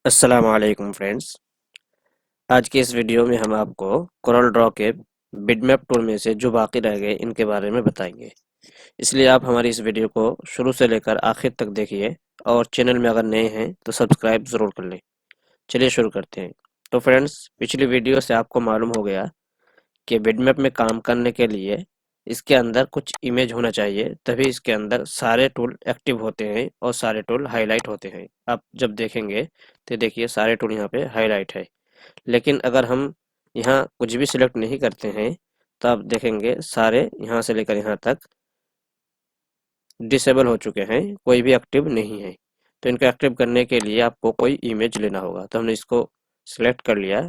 अस्सलाम वालेकुम फ्रेंड्स। आज के इस वीडियो में हम आपको कोरल ड्रॉ के बिटमैप टूल में से जो बाकी रह गए इनके बारे में बताएंगे। इसलिए आप हमारी इस वीडियो को शुरू से लेकर आखिर तक देखिए और चैनल में अगर नए हैं तो सब्सक्राइब ज़रूर कर लें। चलिए शुरू करते हैं। तो फ्रेंड्स, पिछली वीडियो से आपको मालूम हो गया कि बिटमैप में काम करने के लिए इसके अंदर कुछ इमेज होना चाहिए, तभी इसके अंदर सारे टूल एक्टिव होते हैं और सारे टूल हाईलाइट होते हैं। आप जब देखेंगे तो देखिए सारे टूल यहाँ पे हाईलाइट है। लेकिन अगर हम यहाँ कुछ भी सिलेक्ट नहीं करते हैं तो आप देखेंगे सारे यहाँ से लेकर यहाँ तक डिसेबल हो चुके हैं, कोई भी एक्टिव नहीं है। तो इनको एक्टिव करने के लिए आपको कोई इमेज लेना होगा। तो हमने इसको सिलेक्ट कर लिया,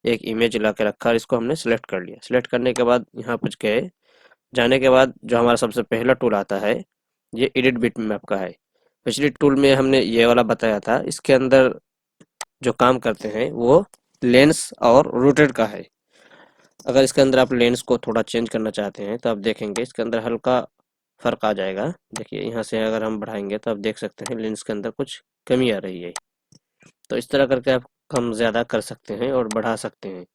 एक इमेज ला के रखा और इसको हमने सिलेक्ट कर लिया। सिलेक्ट करने के बाद यहाँ पर गए, जाने के बाद जो हमारा सबसे पहला टूल आता है ये एडिट बिटमैप का है। पिछली टूल में हमने ये वाला बताया था, इसके अंदर जो काम करते हैं वो लेंस और रोटेट का है। अगर इसके अंदर आप लेंस को थोड़ा चेंज करना चाहते हैं तो आप देखेंगे इसके अंदर हल्का फर्क आ जाएगा। देखिए यहाँ से अगर हम बढ़ाएंगे तो आप देख सकते हैं लेंस के अंदर कुछ कमी आ रही है। तो इस तरह करके आप कम ज़्यादा कर सकते हैं और बढ़ा सकते हैं।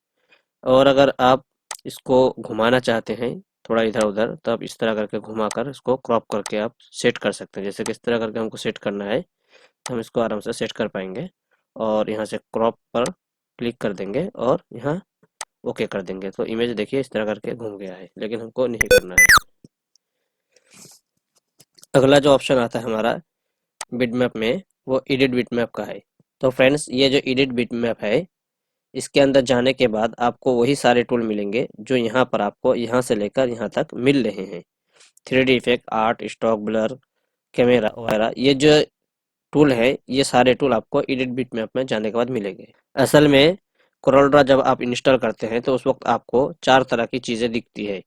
और अगर आप इसको घुमाना चाहते हैं थोड़ा इधर उधर तो आप इस तरह करके घुमा कर इसको क्रॉप करके आप सेट कर सकते हैं। जैसे कि इस तरह करके हमको सेट करना है तो हम इसको आराम से सेट कर पाएंगे। और यहाँ से क्रॉप पर क्लिक कर देंगे और यहाँ ओके कर देंगे तो इमेज देखिए इस तरह करके घूम गया है, लेकिन हमको नहीं करना है। अगला जो ऑप्शन आता है हमारा बिटमैप में वो एडिट बिटमैप का है। तो फ्रेंड्स, ये जो एडिट बिटमैप है इसके अंदर जाने के बाद आपको वही सारे टूल मिलेंगे जो यहाँ पर आपको यहाँ से लेकर यहाँ तक मिल रहे हैं। 3D effect, art, stock, blur, camera वगैरह, ये जो टूल है ये सारे टूल आपको एडिट बिटमैप में जाने के बाद मिलेंगे। असल में कोरल ड्रॉ जब आप इंस्टॉल करते हैं तो उस वक्त आपको चार तरह की चीज़ें दिखती है।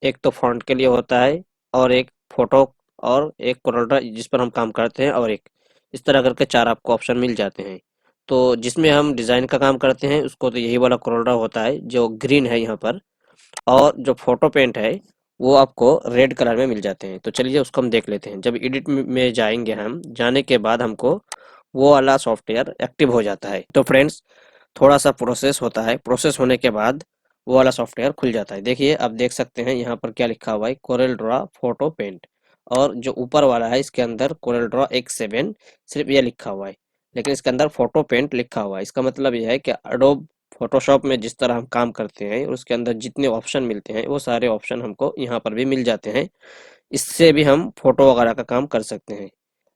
एक तो फॉन्ट के लिए होता है, और एक फोटो, और एक कोरोल्ड्रा जिस पर हम काम करते हैं, और एक इस तरह करके चार आपको ऑप्शन मिल जाते हैं। तो जिसमें हम डिज़ाइन का काम करते हैं उसको तो यही वाला कोरोल्ड्रा होता है जो ग्रीन है यहाँ पर, और जो फोटो पेंट है वो आपको रेड कलर में मिल जाते हैं। तो चलिए उसको हम देख लेते हैं। जब एडिट में जाएंगे, हम जाने के बाद हमको वो वाला सॉफ्टवेयर एक्टिव हो जाता है। तो फ्रेंड्स, थोड़ा सा प्रोसेस होता है, प्रोसेस होने के बाद वो वाला सॉफ्टवेयर खुल जाता है। देखिए आप देख सकते हैं यहाँ पर क्या लिखा हुआ है, कोरेल ड्रॉ फोटो पेंट। और जो ऊपर वाला है इसके अंदर कोरेल ड्रॉ X7 सिर्फ ये लिखा हुआ है, लेकिन इसके अंदर फोटो पेंट लिखा हुआ है। इसका मतलब यह है कि एडोब फोटोशॉप में जिस तरह हम काम करते हैं उसके अंदर जितने ऑप्शन मिलते हैं वो सारे ऑप्शन हमको यहाँ पर भी मिल जाते हैं। इससे भी हम फोटो वगैरह का काम कर सकते हैं।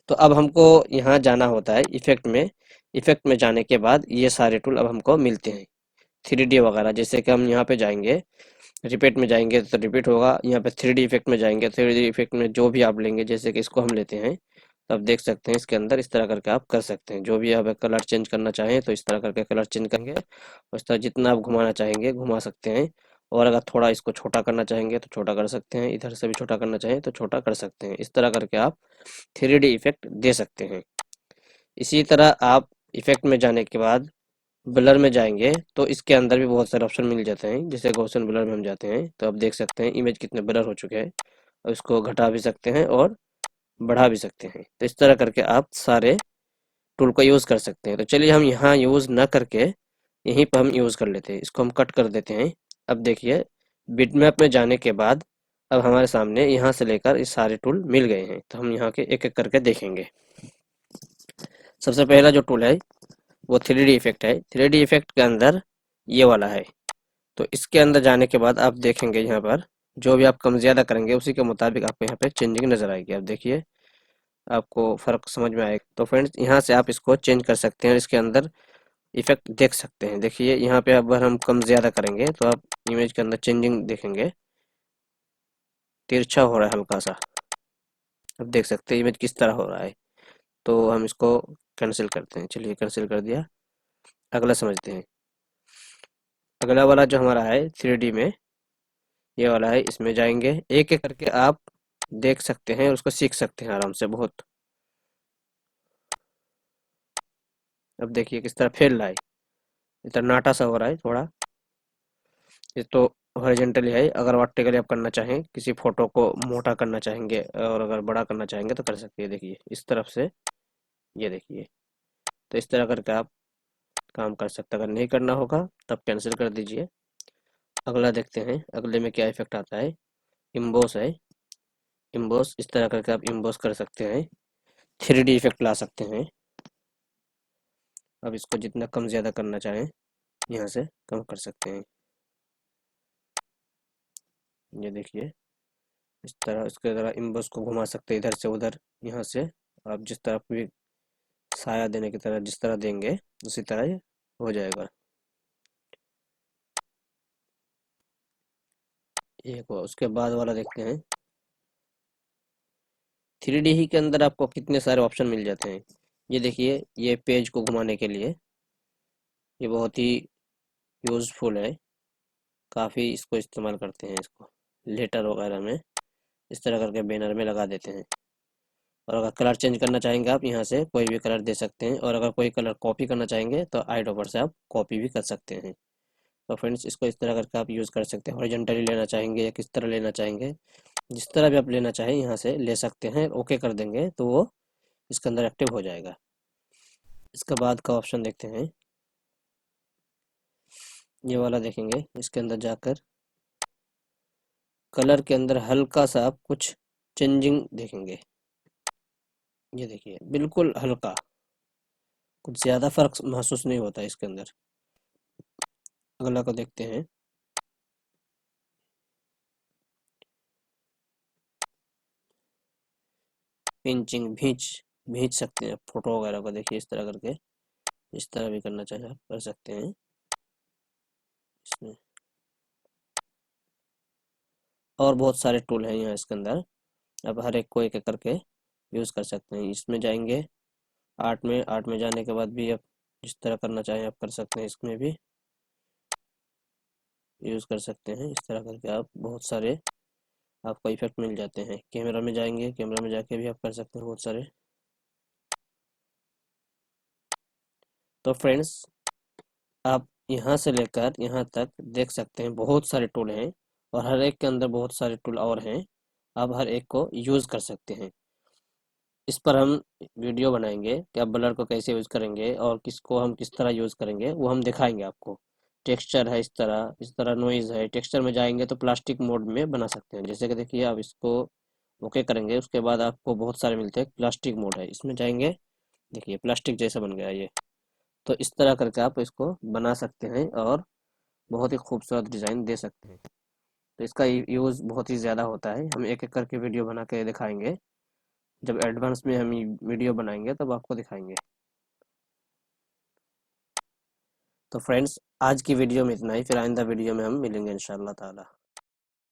तो अब हमको यहाँ जाना होता है इफेक्ट में। इफेक्ट में जाने के बाद ये सारे टूल अब हमको मिलते हैं। 3D वगैरह, जैसे कि हम यहाँ पे जाएंगे, रिपीट में जाएंगे तो रिपीट होगा। यहाँ पे 3D इफेक्ट में जाएंगे, 3D इफेक्ट में जो भी आप लेंगे, जैसे कि इसको हम लेते हैं, तो आप देख सकते हैं इसके अंदर इस तरह करके आप कर सकते हैं। जो भी आप कलर चेंज करना चाहें तो इस तरह करके कलर चेंज करेंगे। उस तरह जितना आप घुमाना चाहेंगे घुमा सकते हैं। और अगर थोड़ा इसको छोटा करना चाहेंगे तो छोटा कर सकते हैं, इधर से भी छोटा करना चाहें तो छोटा कर सकते हैं। इस तरह करके आप 3D इफेक्ट दे सकते हैं। इसी तरह आप इफेक्ट में जाने के बाद ब्लर में जाएंगे तो इसके अंदर भी बहुत सारे ऑप्शन मिल जाते हैं। जैसे गॉसियन ब्लर में हम जाते हैं तो आप देख सकते हैं इमेज कितने ब्लर हो चुके हैं, और इसको घटा भी सकते हैं और बढ़ा भी सकते हैं। तो इस तरह करके आप सारे टूल को यूज़ कर सकते हैं। तो चलिए हम यहाँ यूज़ ना करके यहीं पर हम यूज़ कर लेते हैं, इसको हम कट कर देते हैं। अब देखिए बिटमैप में जाने के बाद अब हमारे सामने यहाँ से लेकर इस सारे टूल मिल गए हैं। तो हम यहाँ के एक एक करके देखेंगे। सबसे पहला जो टूल है वो 3D इफेक्ट है। 3D इफेक्ट के अंदर ये वाला है। तो इसके अंदर जाने के बाद आप देखेंगे यहाँ पर जो भी आप कम ज़्यादा करेंगे उसी के मुताबिक आपको यहाँ पे चेंजिंग नज़र आएगी। आप देखिए आपको फ़र्क समझ में आएगा। तो फ्रेंड्स, यहाँ से आप इसको चेंज कर सकते हैं और इसके अंदर इफेक्ट देख सकते हैं। देखिए यहाँ पे अगर हम कम ज़्यादा करेंगे तो आप इमेज के अंदर चेंजिंग देखेंगे, तिरछा हो रहा है हल्का सा। अब देख सकते हैं इमेज किस तरह हो रहा है। तो हम इसको कैंसिल करते हैं। चलिए कैंसिल कर दिया। अगला समझते हैं। अगला वाला जो हमारा है 3D में, ये वाला है, इसमें जाएंगे एक एक करके आप देख सकते हैं, उसको सीख सकते हैं आराम से बहुत। अब देखिए किस तरह फैल रहा है, इतना नाटा सा हो रहा है थोड़ा। ये तो हॉरिजॉन्टली है। अगर वर्टिकली आप करना चाहें, किसी फोटो को मोटा करना चाहेंगे और अगर बड़ा करना चाहेंगे तो कर सकते हैं। देखिए इस तरफ से, ये देखिए। तो इस तरह करके आप काम कर सकते हैं। अगर नहीं करना होगा तब कैंसिल कर दीजिए। अगला देखते हैं, अगले में क्या इफेक्ट आता है। इम्बोस है, इम्बोस इस तरह करके आप इम्बोस कर सकते हैं, 3D इफेक्ट ला सकते हैं। अब इसको जितना कम ज़्यादा करना चाहें यहाँ से कम कर सकते हैं। ये देखिए इस तरह इसके द्वारा इम्बोस को घुमा सकते हैं इधर से उधर। यहाँ से आप जिस तरह भी साया देने की तरह जिस तरह देंगे उसी तरह ये हो जाएगा। एक उसके बाद वाला देखते हैं। 3D ही के अंदर आपको कितने सारे ऑप्शन मिल जाते हैं। ये देखिए, ये पेज को घुमाने के लिए ये बहुत ही यूज़फुल है, काफ़ी इसको इस्तेमाल करते हैं। इसको लेटर वगैरह में इस तरह करके बैनर में लगा देते हैं। और अगर कलर चेंज करना चाहेंगे आप यहाँ से कोई भी कलर दे सकते हैं, और अगर कोई कलर कॉपी करना चाहेंगे तो आई ड्रॉपर से आप कॉपी भी कर सकते हैं। तो फ्रेंड्स इसको इस तरह करके आप यूज़ कर सकते हैं। हॉरिजॉन्टली लेना चाहेंगे या किस तरह लेना चाहेंगे, जिस तरह भी आप लेना चाहें यहाँ से ले सकते हैं। ओके कर देंगे तो वो इसके अंदर एक्टिव हो जाएगा। इसके बाद का ऑप्शन देखते हैं, ये वाला देखेंगे। इसके अंदर जाकर कलर के अंदर हल्का सा आप कुछ चेंजिंग देखेंगे। ये देखिए बिल्कुल हल्का, कुछ ज़्यादा फर्क महसूस नहीं होता इसके अंदर। अगला को देखते हैं। पिंचिंग भींच भींच सकते हैं फोटो वगैरह को। देखिए इस तरह करके, इस तरह भी करना चाहें आप कर सकते हैं इसमें। और बहुत सारे टूल हैं यहाँ इसके अंदर, अब हर एक को एक एक करके यूज़ कर सकते हैं। इसमें जाएंगे आर्ट में जाने के बाद भी आप जिस तरह करना चाहें आप कर सकते हैं। इसमें भी यूज़ कर सकते हैं। इस तरह करके आप बहुत सारे आपको इफेक्ट मिल जाते हैं। कैमरा में जाएंगे, कैमरा में जाके भी आप कर सकते हैं बहुत सारे। तो फ्रेंड्स आप यहाँ से लेकर यहाँ तक देख सकते हैं बहुत सारे टूल हैं, और हर एक के अंदर बहुत सारे टूल और हैं। आप हर एक को यूज़ कर सकते हैं। इस पर हम वीडियो बनाएंगे कि आप ब्लर को कैसे यूज़ करेंगे और किसको हम किस तरह यूज़ करेंगे, वो हम दिखाएंगे आपको। टेक्सचर है इस तरह नॉइज़ है। टेक्सचर में जाएंगे तो प्लास्टिक मोड में बना सकते हैं। जैसे कि देखिए आप इसको ओके करेंगे, उसके बाद आपको बहुत सारे मिलते हैं। प्लास्टिक मोड है, इसमें जाएंगे, देखिए प्लास्टिक जैसा बन गया ये। तो इस तरह करके आप इसको बना सकते हैं और बहुत ही खूबसूरत डिज़ाइन दे सकते हैं। तो इसका यूज़ बहुत ही ज़्यादा होता है। हम एक एक करके वीडियो बना के दिखाएंगे। जब एडवांस में हम वीडियो बनाएंगे तब आपको दिखाएंगे। तो फ्रेंड्स आज की वीडियो में इतना ही, फिर आइंदा वीडियो में हम मिलेंगे इंशाल्लाह ताला।